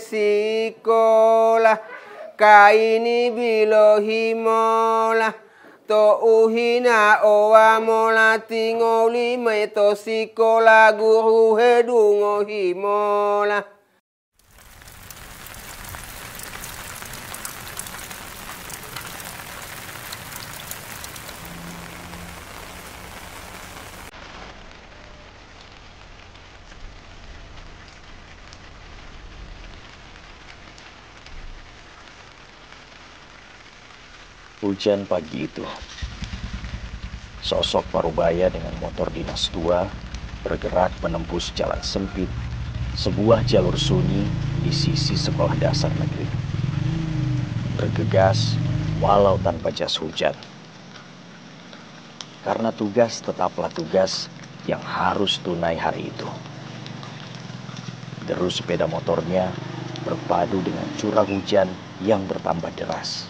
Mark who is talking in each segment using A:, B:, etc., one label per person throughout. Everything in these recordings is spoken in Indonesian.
A: sikola kaini bilohimola to uhina owa mola tingoli meto sikola guru hedungo himola.
B: Hujan pagi itu, sosok Parubaya dengan motor dinas tua bergerak menembus jalan sempit, sebuah jalur sunyi di sisi sekolah dasar negeri. Bergegas walau tanpa jas hujan. Karena tugas tetaplah tugas yang harus tunai hari itu. Deru sepeda motornya berpadu dengan curah hujan yang bertambah deras.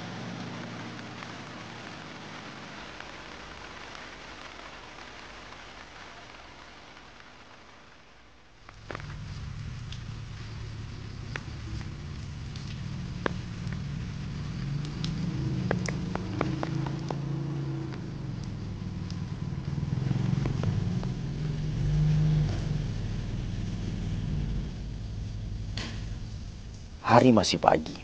B: Hari masih pagi.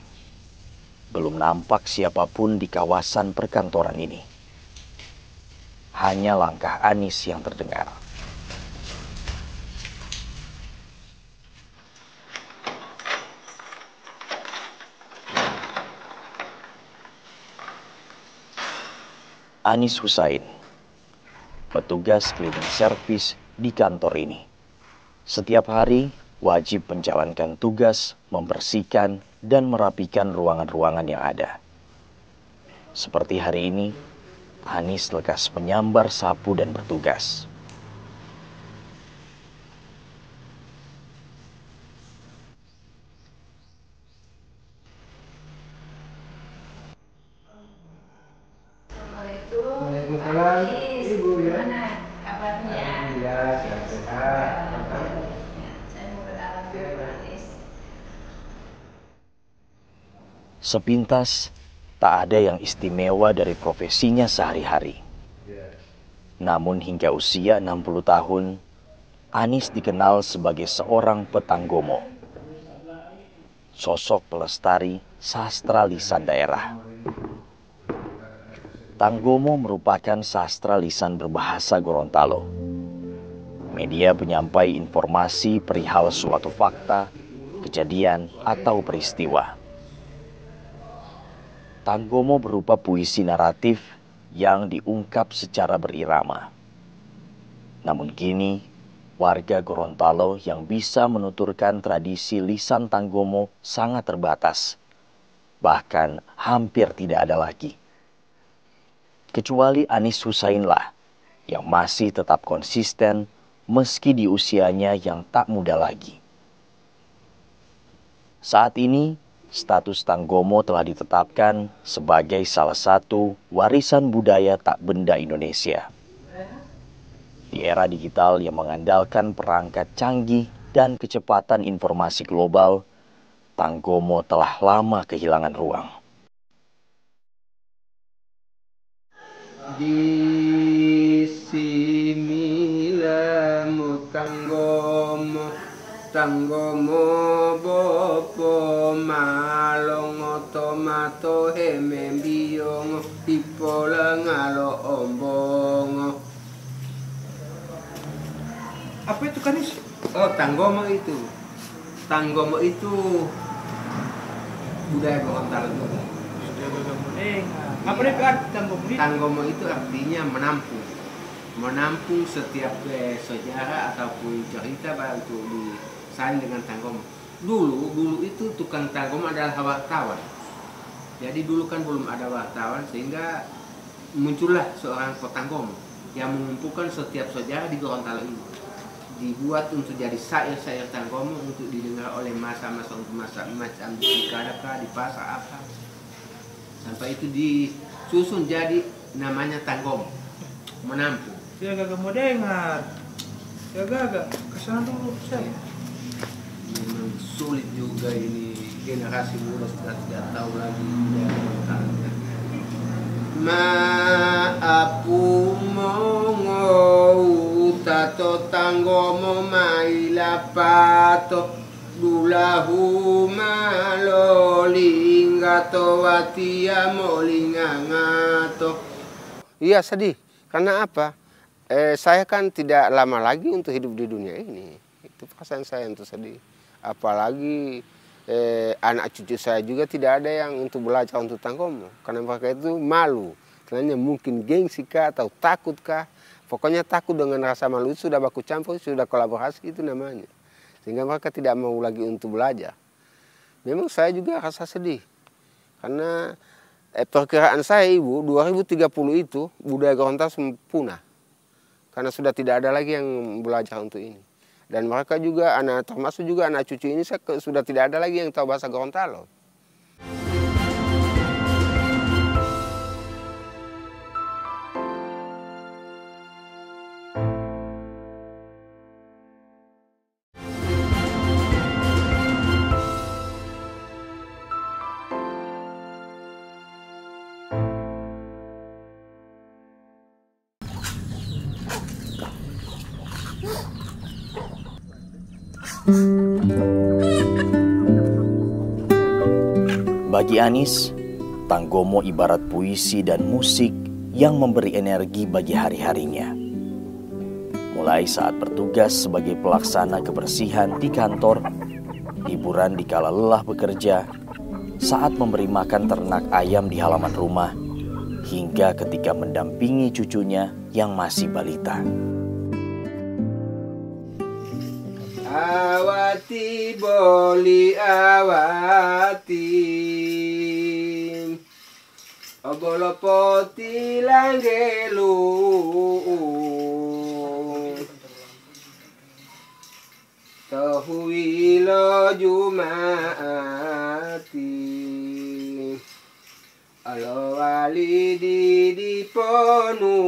B: Belum nampak siapapun di kawasan perkantoran ini. Hanya langkah Anis yang terdengar. Anis Hussain, petugas cleaning service di kantor ini. Setiap hari wajib menjalankan tugas membersihkan dan merapikan ruangan-ruangan yang ada. Seperti hari ini, Anis lekas menyambar sapu dan bertugas.
C: Waalaikumsalam, Ibu ya. Gimana kabarnya? Alhamdulillah, sehat-sehat.
D: Saya mau beralih ke Anis.
B: Sepintas, tak ada yang istimewa dari profesinya sehari-hari. Namun hingga usia 60 tahun, Anis dikenal sebagai seorang petanggomo. Sosok pelestari sastra lisan daerah. Tanggomo merupakan sastra lisan berbahasa Gorontalo. Media penyampai informasi perihal suatu fakta, kejadian, atau peristiwa. Tanggomo berupa puisi naratif yang diungkap secara berirama. Namun kini, warga Gorontalo yang bisa menuturkan tradisi lisan Tanggomo sangat terbatas. Bahkan hampir tidak ada lagi. Kecuali Anis Hussain lah yang masih tetap konsisten meski di usianya yang tak muda lagi. Saat ini, status Tanggomo telah ditetapkan sebagai salah satu warisan budaya tak benda Indonesia. Di era digital yang mengandalkan perangkat canggih dan kecepatan informasi global, Tanggomo telah lama kehilangan ruang.
A: Di similamu tanggomo tanggomo bopo malongo tomato heme biongo pipola ngalo ombongo. Apa itu Kanis? Oh, tanggomo itu. Tanggomo itu budaya Gorontalo.
C: Apa itu arti tanggomo?
A: Tanggomo itu artinya menampung. Menampung setiap sejarah ataupun cerita untuk disalin dengan tanggomo. Dulu itu tukang tanggomo adalah wartawan. Jadi dulu kan belum ada wartawan sehingga muncullah seorang petanggomo yang mengumpulkan setiap sejarah di Gorontalo ini. Dibuat untuk jadi syair-syair tanggomo untuk didengar oleh masa-masa macam di Kadaka, di pasar apa. Sampai itu disusun jadi namanya tanggomo, menampung.
C: Saya agak mau dengar. Saya agak kesana dulu saya.
A: Memang sulit juga ini, generasi muda sudah tidak tahu lagi budaya Gorontalo. Maapu mongo tato tanggomo maila pato dulahu malo linggato watia molingangato. Iya sedih, karena apa? Saya kan tidak lama lagi untuk hidup di dunia ini. Itu perasaan saya untuk sedih. Apalagi anak cucu saya juga tidak ada yang untuk belajar untuk tanggomo. Karena mereka itu malu. Karena mungkin gengsi kah atau takut kah. Pokoknya takut dengan rasa malu itu sudah baku campur, sudah kolaborasi itu namanya. Sehingga mereka tidak mau lagi untuk belajar. Memang saya juga rasa sedih. Karena perkiraan saya Ibu, 2030 itu budaya Gorontalo punah. Karena sudah tidak ada lagi yang belajar untuk ini. Dan mereka juga, termasuk juga anak cucu ini sudah tidak ada lagi yang tahu bahasa Gorontalo.
B: Bagi Anis, tanggomo ibarat puisi dan musik yang memberi energi bagi hari-harinya. Mulai saat bertugas sebagai pelaksana kebersihan di kantor, hiburan di kala lelah bekerja, saat memberi makan ternak ayam di halaman rumah, hingga ketika mendampingi cucunya yang masih balita.
A: Awati boli awati ogolo poti langgelu tohuilo jumaati alo wali di ponu.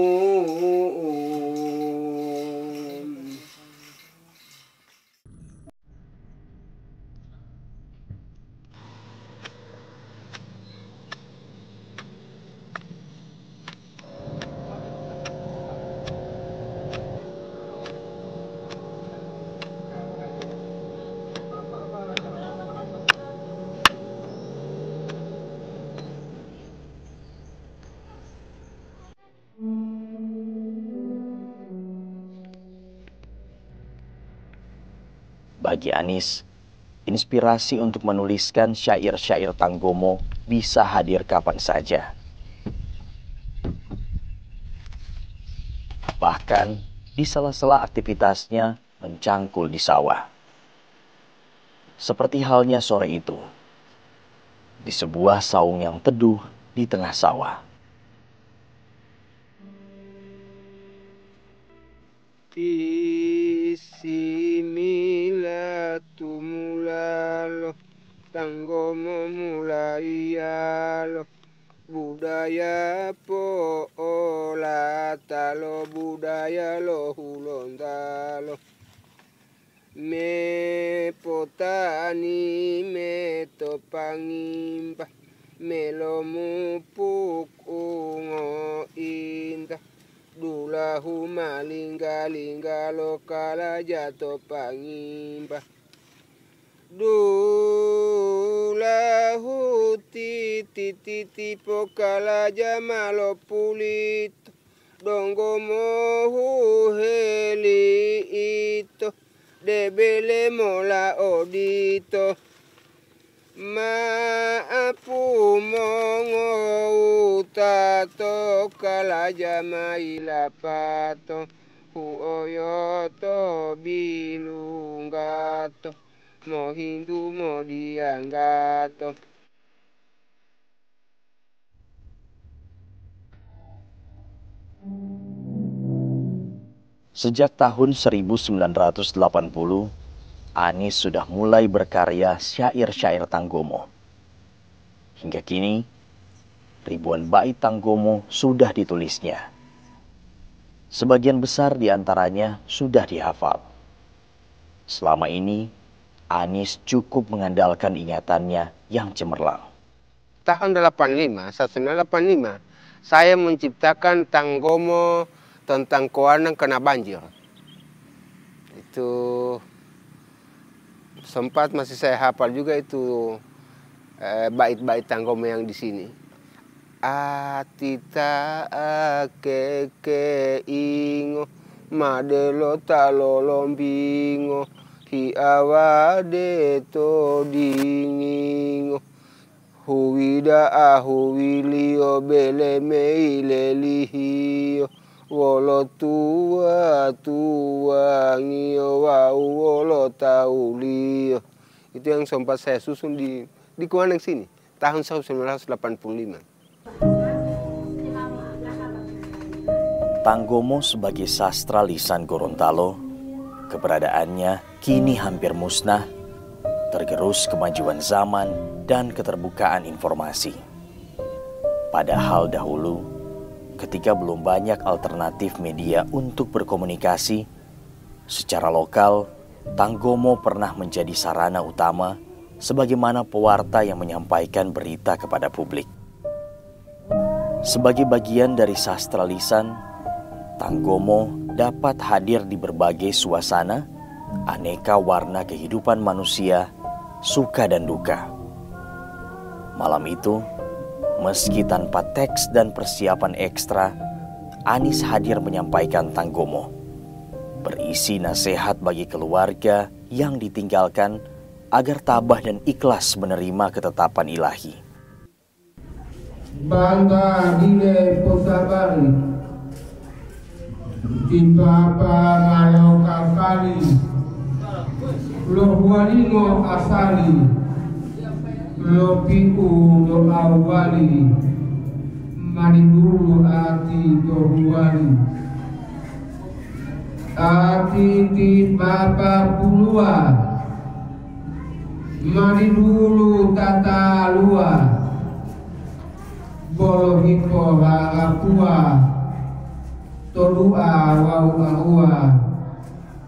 B: Bagi Anis, inspirasi untuk menuliskan syair-syair tanggomo bisa hadir kapan saja. Bahkan di sela-sela aktivitasnya mencangkul di sawah. Seperti halnya sore itu, di sebuah saung yang teduh di tengah sawah.
A: Tumulalo tanggomo mulaialo budaya pola talo budaya lo hulondalo me potani me topangimba melo mupuk ungo indah dulahu malingga-lingga lokala jatuh pangimba dulahu titi pokala jamalo pulit donggo mohu heli ito debele mola odito maapu mongo utato kala jamaila pato huoyoto bilunggato mo hindu mo dianggato.
B: Sejak tahun 1980, Anis sudah mulai berkarya syair-syair tanggomo. Hingga kini, ribuan bait tanggomo sudah ditulisnya. Sebagian besar di antaranya sudah dihafal. Selama ini, Anies cukup mengandalkan ingatannya yang cemerlang.
A: Tahun 1985, saya menciptakan tanggomo tentang Koanang kena banjir. Itu sempat masih saya hafal juga itu bait-bait tanggomo yang di sini. Atita akeke ingo madelo talolombingo hi awade to dingingo huwida ahuwilio bele meilelihio wolo tua ngio wau wolo taulio. Itu yang sempat saya susun di Koanang sini tahun 1985.
B: Tanggomo sebagai sastra lisan Gorontalo, keberadaannya kini hampir musnah, tergerus kemajuan zaman dan keterbukaan informasi. Padahal dahulu, ketika belum banyak alternatif media untuk berkomunikasi, secara lokal, tanggomo pernah menjadi sarana utama sebagaimana pewarta yang menyampaikan berita kepada publik. Sebagai bagian dari sastra lisan, tanggomo dapat hadir di berbagai suasana, aneka warna kehidupan manusia, suka dan duka. Malam itu, meski tanpa teks dan persiapan ekstra, Anies hadir menyampaikan tanggomo, berisi nasihat bagi keluarga yang ditinggalkan agar tabah dan ikhlas menerima ketetapan ilahi.
C: Bangga dine posaban Timpapa mayo kakali Lo hualingo asali Lo piku lo awali Maninguru ati tohuali Ati ti bapa pulua Maninguru tata lua Bolo hiko harapua Tolua wau ahua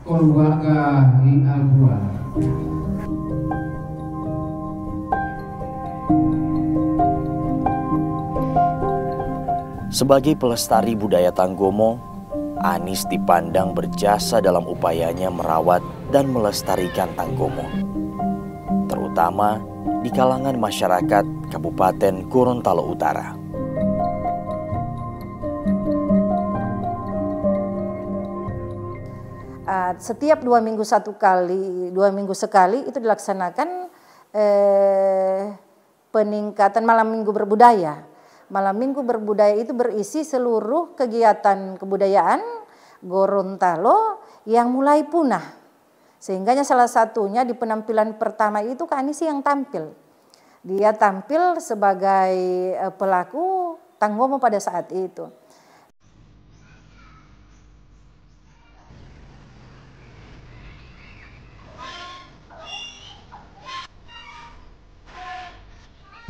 C: Keluarga hi agua.
B: Sebagai pelestari budaya tanggomo, Anies dipandang berjasa dalam upayanya merawat dan melestarikan tanggomo, terutama di kalangan masyarakat Kabupaten Gorontalo Utara.
E: Setiap 2 minggu sekali itu dilaksanakan peningkatan malam minggu berbudaya. Malam minggu berbudaya itu berisi seluruh kegiatan kebudayaan Gorontalo yang mulai punah. Sehingganya salah satunya di penampilan pertama itu Kak Anisi yang tampil. Dia tampil sebagai pelaku tanggomo pada saat itu.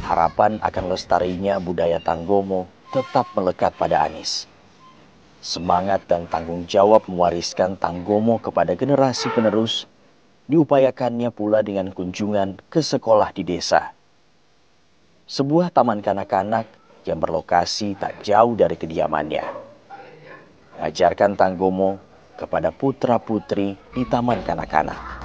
B: Harapan akan lestarinya budaya tanggomo tetap melekat pada Anies. Semangat dan tanggung jawab mewariskan tanggomo kepada generasi penerus diupayakannya pula dengan kunjungan ke sekolah di desa. Sebuah taman kanak-kanak yang berlokasi tak jauh dari kediamannya. Mengajarkan tanggomo kepada putra-putri di taman kanak-kanak.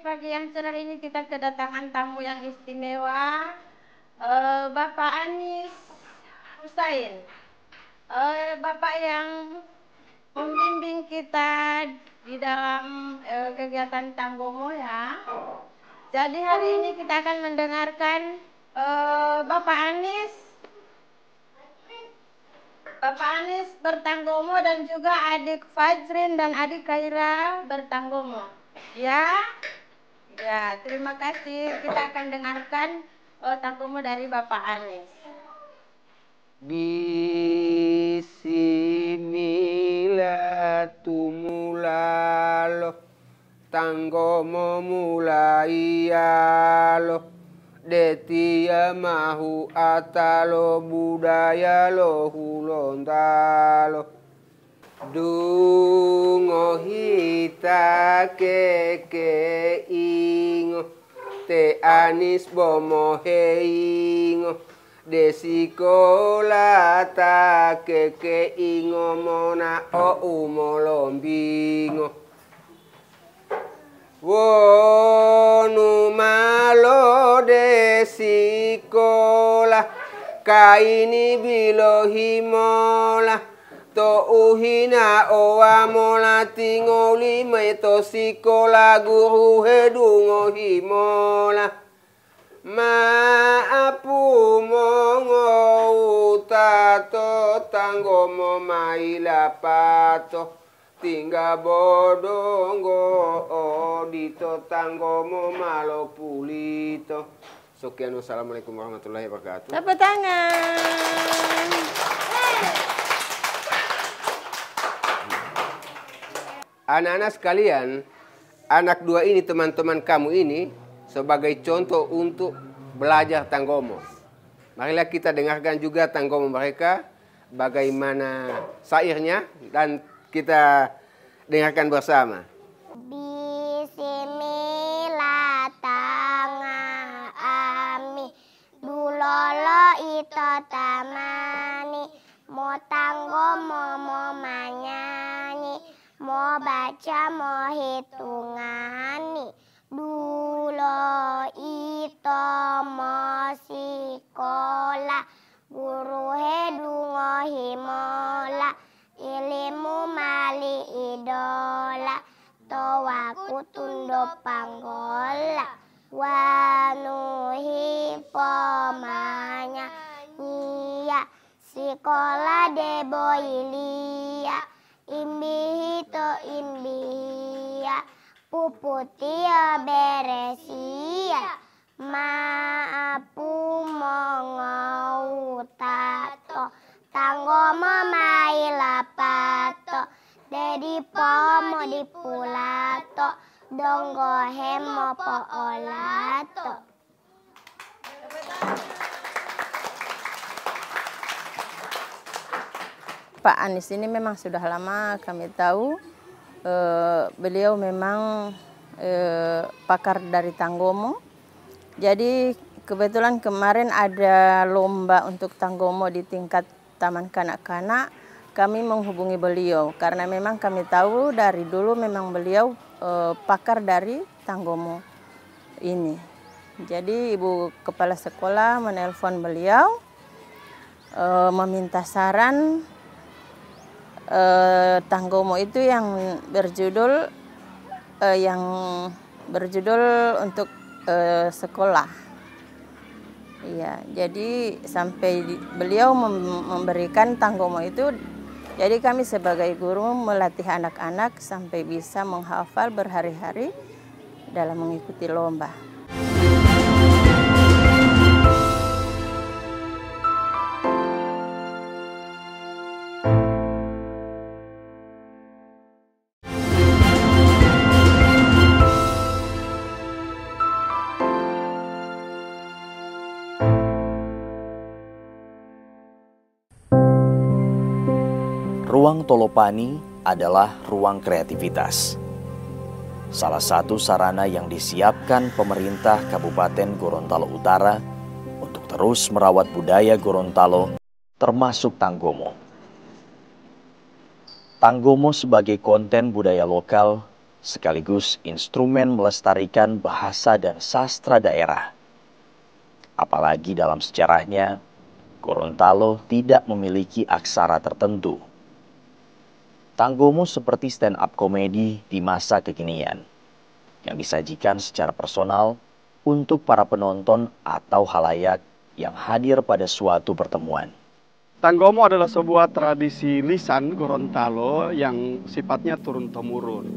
D: Pagi yang cerah ini kita kedatangan tamu yang istimewa, Bapak Anies Husain, Bapak yang membimbing kita di dalam kegiatan tanggomo ya. Jadi hari ini kita akan mendengarkan Bapak Anies bertanggomo dan juga adik Fajrin dan adik Kaira bertanggomo. Ya, terima kasih. Kita akan dengarkan tanggomo dari Bapak Anies.
A: Bismillah tumulalo tanggomo mulai alo detia mahu atalo budaya lo hulontalo dungo hita keke ingo te anis bomo heingo desikola ta keke ingo mona o umolombingo wonu malo desikola kaini bilo himola to uhina owa mola tingoli meto sikola guru hedungo himola maapu mongo utato tanggomo maila pato tingga bodongo odito tanggomo malo pulito. Sekian, wassalamualaikum warahmatullahi wabarakatuh.
D: Tepuk tangan.
A: Anak-anak sekalian, anak dua ini, teman-teman kamu ini sebagai contoh untuk belajar tanggomo. Marilah kita dengarkan juga tanggomo mereka, bagaimana syairnya, dan kita dengarkan bersama.
F: Bismillah tanga ami dulolo ito tamani mo tanggomo mo manyanyi mo baca mo hitungani dulo ito mo sikola guru hedungo himola ilimu mali idola towaku tundo panggola wanuhi pomanya iya sikola deboilia imbihito imbihia puputia beresia maapu mongau tato tanggomo maila pato dedi pomo di pulato donggo hemo po olato.
D: Pak Anies ini memang sudah lama kami tahu, beliau memang pakar dari tanggomo. Jadi kebetulan kemarin ada lomba untuk tanggomo di tingkat taman kanak-kanak, kami menghubungi beliau karena memang kami tahu dari dulu memang beliau pakar dari tanggomo ini. Jadi ibu kepala sekolah menelpon beliau meminta saran tanggomo itu yang berjudul untuk sekolah. Iya, jadi sampai beliau memberikan tanggomo itu, jadi kami sebagai guru melatih anak-anak sampai bisa menghafal berhari-hari dalam mengikuti lomba.
B: Ruang Tolopani adalah ruang kreativitas. Salah satu sarana yang disiapkan pemerintah Kabupaten Gorontalo Utara untuk terus merawat budaya Gorontalo, termasuk tanggomo. Tanggomo sebagai konten budaya lokal sekaligus instrumen melestarikan bahasa dan sastra daerah. Apalagi dalam sejarahnya, Gorontalo tidak memiliki aksara tertentu. Tanggomo seperti stand-up komedi di masa kekinian yang disajikan secara personal untuk para penonton atau halayak yang hadir pada suatu pertemuan.
G: Tanggomo adalah sebuah tradisi lisan Gorontalo yang sifatnya turun-temurun.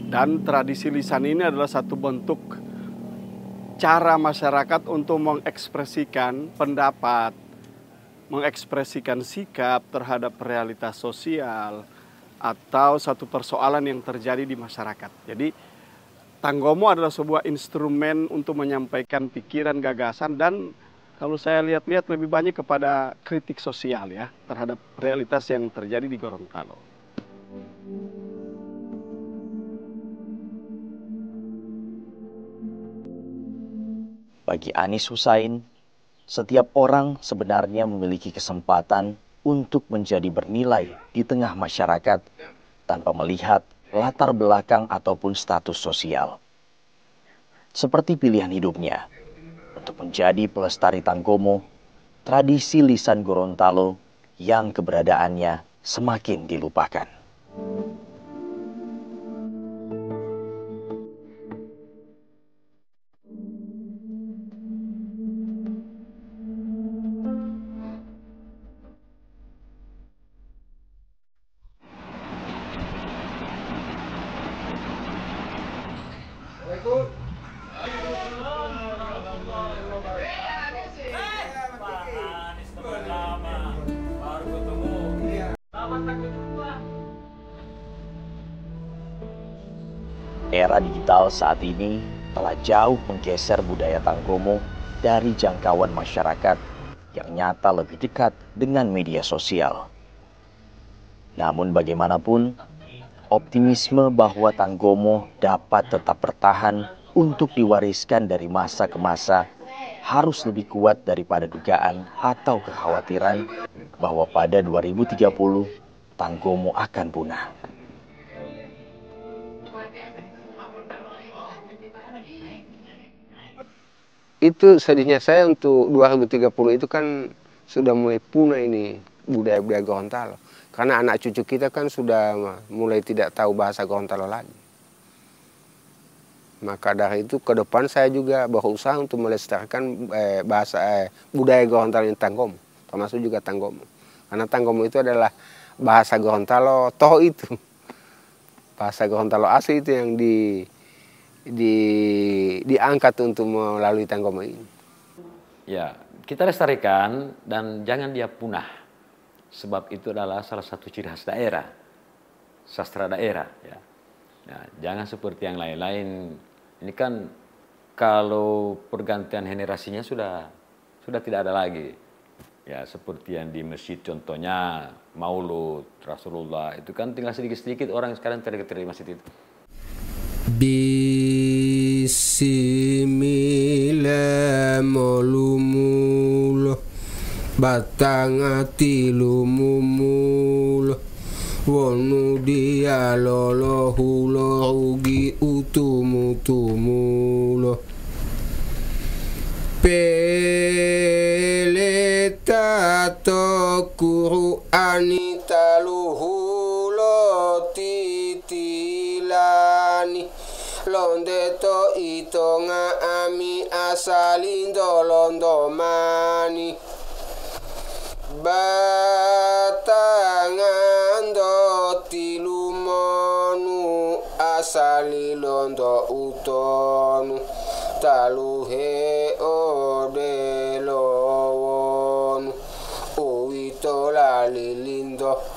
G: Dan tradisi lisan ini adalah satu bentuk cara masyarakat untuk mengekspresikan pendapat, mengekspresikan sikap terhadap realitas sosial, atau satu persoalan yang terjadi di masyarakat. Jadi Tanggomo adalah sebuah instrumen untuk menyampaikan pikiran, gagasan, dan kalau saya lihat-lihat lebih banyak kepada kritik sosial ya terhadap realitas yang terjadi di Gorontalo.
B: Bagi Anies Hussein, setiap orang sebenarnya memiliki kesempatan untuk menjadi bernilai di tengah masyarakat tanpa melihat latar belakang ataupun status sosial. Seperti pilihan hidupnya untuk menjadi pelestari Tanggomo, tradisi lisan Gorontalo yang keberadaannya semakin dilupakan. Era digital saat ini telah jauh menggeser budaya Tanggomo dari jangkauan masyarakat yang nyata lebih dekat dengan media sosial. Namun bagaimanapun, optimisme bahwa Tanggomo dapat tetap bertahan untuk diwariskan dari masa ke masa harus lebih kuat daripada dugaan atau kekhawatiran bahwa pada 2030 Tanggomo akan punah.
A: Itu sedihnya saya untuk 2030 itu kan sudah mulai punah ini budaya-budaya Gorontalo. Karena anak cucu kita kan sudah mulai tidak tahu bahasa Gorontalo lagi. Maka dari itu ke depan saya juga berusaha untuk melestarikan budaya Gorontalo yang Tanggomo, termasuk juga Tanggomo. Karena Tanggomo itu adalah bahasa Gorontalo toh itu. Bahasa Gorontalo asli itu yang diangkat untuk melalui Tanggomo ini.
H: Ya, kita lestarikan dan jangan dia punah. Sebab itu adalah salah satu ciri khas daerah, sastra daerah. Ya. Nah, jangan seperti yang lain-lain. Ini kan kalau pergantian generasinya sudah tidak ada lagi. Ya, seperti yang di masjid contohnya Maulud Rasulullah itu kan tinggal sedikit-sedikit orang sekarang terdekat di masjid itu.
A: Bismillah molumulo batang ati lumumulo wonu dia lolo hulo ugi utumutumulo peleta tokuru anita luhulo titilani londe to itonga ami asalindo londo mani batangan do tilumonu asali londo utonu taluhe ode lowonu uito lalilindo